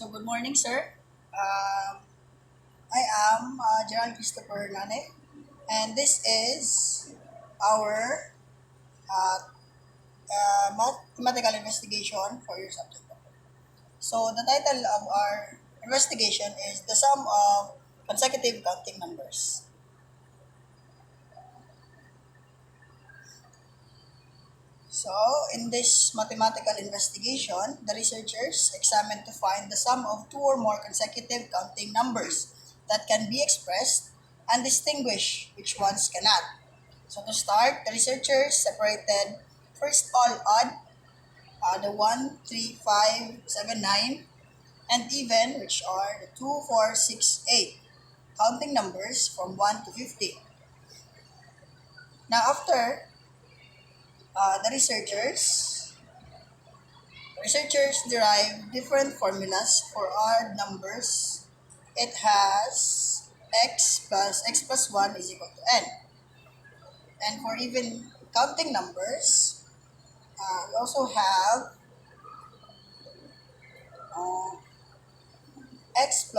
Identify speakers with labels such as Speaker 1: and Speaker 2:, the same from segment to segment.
Speaker 1: So good morning, sir. I am Gerald Christopher Nane, and this is our uh, mathematical investigation for your subject. So the title of our investigation is the sum of consecutive counting numbers. So in this mathematical investigation, the researchers examined to find the sum of two or more consecutive counting numbers that can be expressed and distinguish which ones cannot. So to start, the researchers separated first all odd, the 1, 3, 5, 7, 9, and even, which are the 2, 4, 6, 8, counting numbers from 1 to 50. Now after the researchers derive different formulas for odd numbers. It has x plus 1 is equal to n. And for even counting numbers, we also have uh, x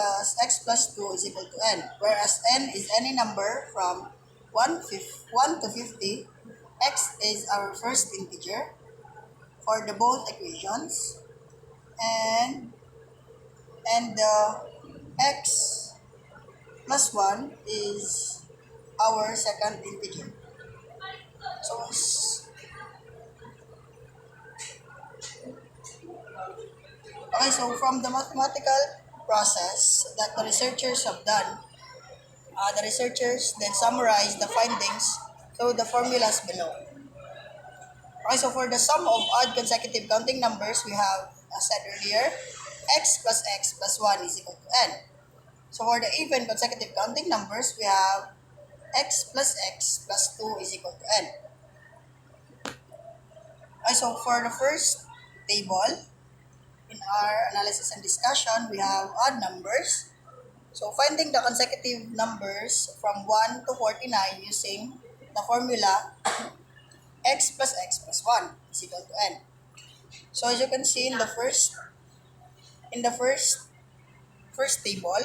Speaker 1: plus 2 is equal to n, whereas n is any number from 1 to 50. X is our first integer for the both equations, and the x plus 1 is our second integer. So, okay, so from the mathematical process that the researchers have done, the researchers then summarize the findings through the formulas below. Okay, so for the sum of odd consecutive counting numbers, we have, as said earlier, x plus 1 is equal to n. So for the even consecutive counting numbers, we have x plus 2 is equal to n. Okay, so for the first table, in our analysis and discussion, we have odd numbers. So finding the consecutive numbers from 1 to 49 using the formula x plus 1 is equal to n. So as you can see in the first table,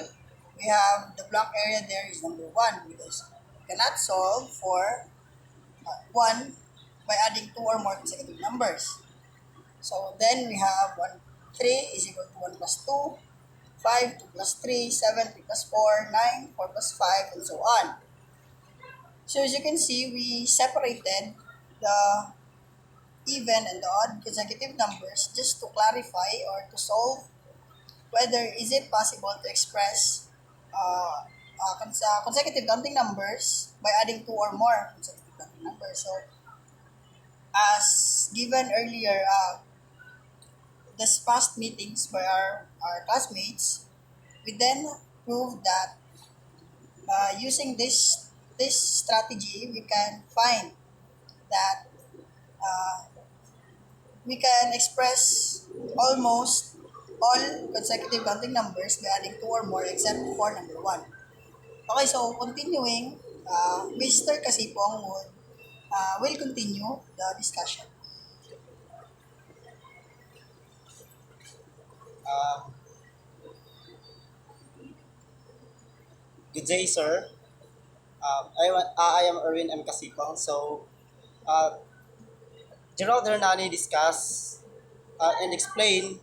Speaker 1: we have the blank area there is number 1 because we cannot solve for 1 by adding 2 or more consecutive numbers. So then we have 1, 3 is equal to 1 plus 2, 5, 2 plus 3, 7, 3 plus 4, 9, 4 plus 5, and so on. So as you can see, we separated the even and the odd consecutive numbers just to clarify or to solve whether is it possible to express consecutive counting numbers by adding 2 or more consecutive counting numbers. So as given earlier, this past meetings by our classmates, we then proved that using this strategy, we can find that uh, we can express almost all consecutive counting numbers by adding 2 or more except for number 1. Okay, so continuing, Mr. Kasipong will continue the discussion.
Speaker 2: Um, Good day, sir. I am Erwin M. Casipong. So, uh, Gerald Hernani discuss and explain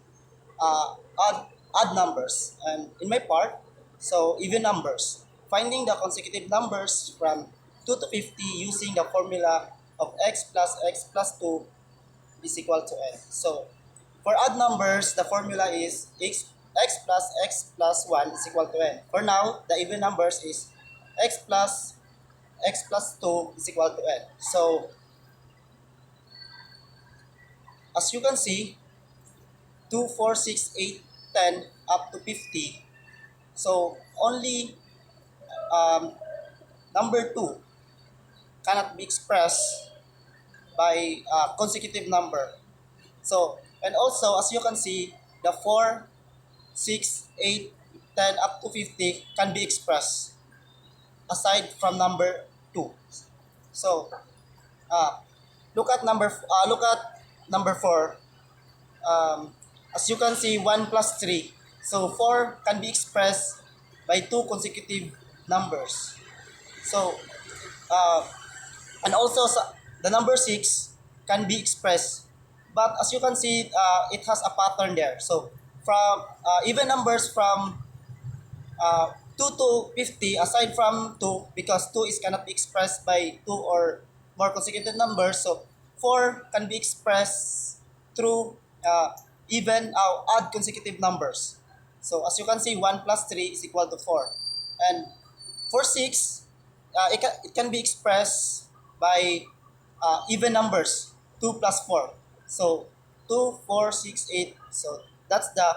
Speaker 2: odd numbers. And in my part, so even numbers. Finding the consecutive numbers from 2 to 50 using the formula of x plus 2 is equal to n. So, for odd numbers, the formula is x plus 1 is equal to n. For now, the even numbers is x plus 2 is equal to n. So, as you can see, 2, 4, 6, 8, 10 up to 50. So, only um, number 2 cannot be expressed by consecutive number. So, and also, as you can see, the 4, 6, 8, 10 up to 50 can be expressed aside from number 2. So, uh, look at number 4. As you can see, 1 plus 3. So 4 can be expressed by two consecutive numbers. So uh, and also the number 6 can be expressed, but as you can see, it has a pattern there. So from even numbers from 2 to 50, aside from 2, because 2 is cannot be expressed by 2 or more consecutive numbers, so 4 can be expressed through even odd consecutive numbers. So as you can see, 1 plus 3 is equal to 4. And for 6, it can be expressed by even numbers, 2 plus 4. So 2, 4, 6, 8. So that's the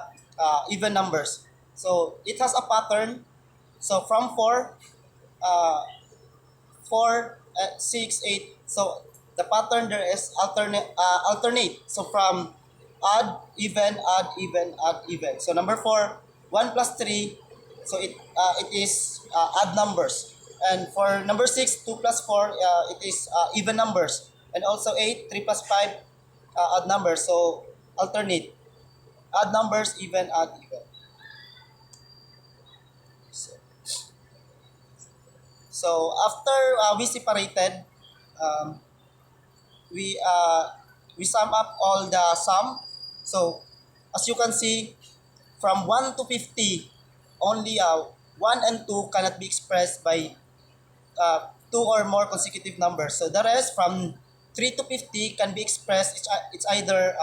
Speaker 2: even numbers. So it has a pattern. So from 4, 4, 6, 8. So the pattern there is alternate. So from odd, even, odd, even. So number 4, 1 plus 3. So it is odd numbers. And for number 6, 2 plus 4, it is even numbers. And also 8, 3 plus 5, odd numbers. So alternate. Odd numbers, even, odd, even. So, so after we separated, um, we uh, we sum up all the sum. So as you can see, from 1 to 50, only 1 and 2 cannot be expressed by two or more consecutive numbers. So the rest from 3 to 50 can be expressed. It's either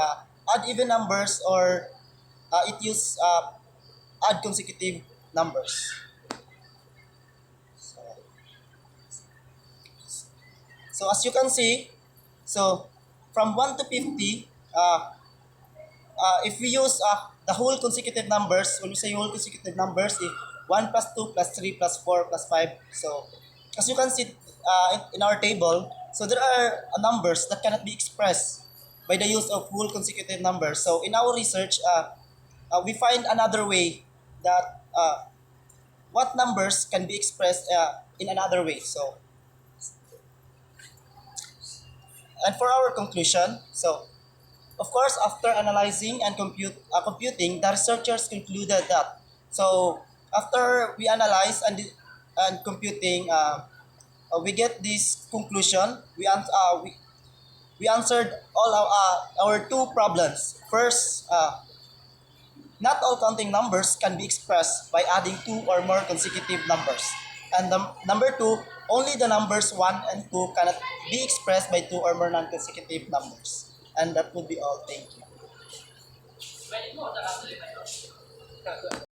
Speaker 2: odd even numbers or it use odd consecutive numbers. So, so as you can see, so from 1 to 50, if we use the whole consecutive numbers, when we say whole consecutive numbers, if 1 plus 2 plus 3 plus 4 plus 5, so as you can see in our table, so there are numbers that cannot be expressed by the use of whole consecutive numbers. So in our research, we find another way that what numbers can be expressed in another way. So, and for our conclusion, so of course, after analyzing and computing, the researchers concluded that. So after we analyze and computing, we get this conclusion. We answered all our two problems. First, not all counting numbers can be expressed by adding two or more consecutive numbers. And number two, only the numbers 1 and 2 cannot be expressed by two or more non-consecutive numbers. And that would be all. Thank you.